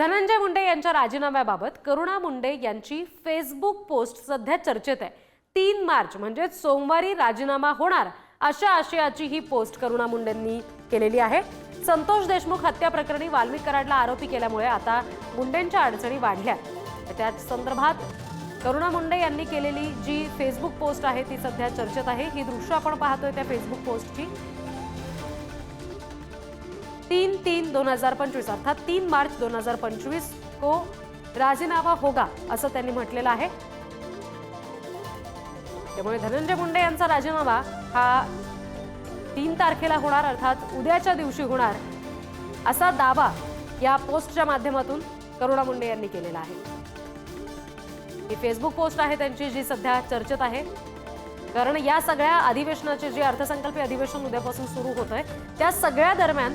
धनंजय मुंडे यांच्या राजीनाम्याबाबत करुणा मुंडे यांची फेसबुक पोस्ट सध्या चर्चेत आहे। 3 मार्च म्हणजे सोमवारी राजीनामा होणार अशा आशयाची ही पोस्ट करुणा मुंडेंनी केलेली आहे। संतोष देशमुख हत्या प्रकरणी वाल्मिक कराडला आरोपी केल्यामुळे आता मुंडेंच्या अडचणी वाढल्या। त्या संदर्भात करुणा मुंडे यांनी केलेली जी फेसबुक पोस्ट आहे ती सध्या चर्चेत आहे। ही दृश्य आपण पाहतोय त्या फेसबुक पोस्टची। 3/3/2025 अर्थात 3 मार्च 2025 को राजीनामा होगा असं त्यांनी म्हटलेलं आहे। त्यामुळे धनंजय मुंडे यांचा राजीनामा हा 3 तारखेला होणार अर्थात उद्याच्या दिवशी होणार असा दावा या पोस्टच्या माध्यमातून करुणा मुंडे यांनी केलेला आहे। ही फेसबुक पोस्ट आहे त्यांची जी सध्या चर्चेत आहे, कारण या सगळ्या अधिवेशनाचे जे अर्थसंकल्पीय अधिवेशन उद्यापासून सुरू होतंय त्या सगळ्या दरम्यान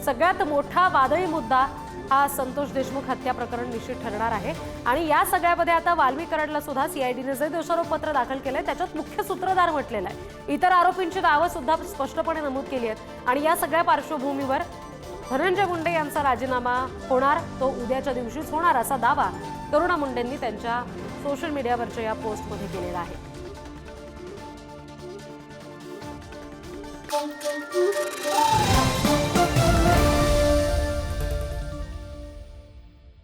सगळ्यात मोठा वादळी मुद्दा हा संतोष देशमुख हत्या प्रकरण निश्चित ठरणार आहे। आणि या सगळ्यामध्ये आता वाल्मिक कराडला सुद्धा सीआयडीने जे दोषारोप पत्र दाखल केलंय त्याच्यात मुख्य सूत्रधार म्हटलेलं आहे। इतर आरोपींची नावं सुद्धा स्पष्टपणे नमूद केली आहेत। आणि या सगळ्या पार्श्वभूमीवर धनंजय मुंडे यांचा राजीनामा होणार तो उद्याच्या दिवशीच होणार असा दावा करुणा मुंडेंनी त्यांच्या सोशल मीडियावरच्या या पोस्टमध्ये केलेला आहे।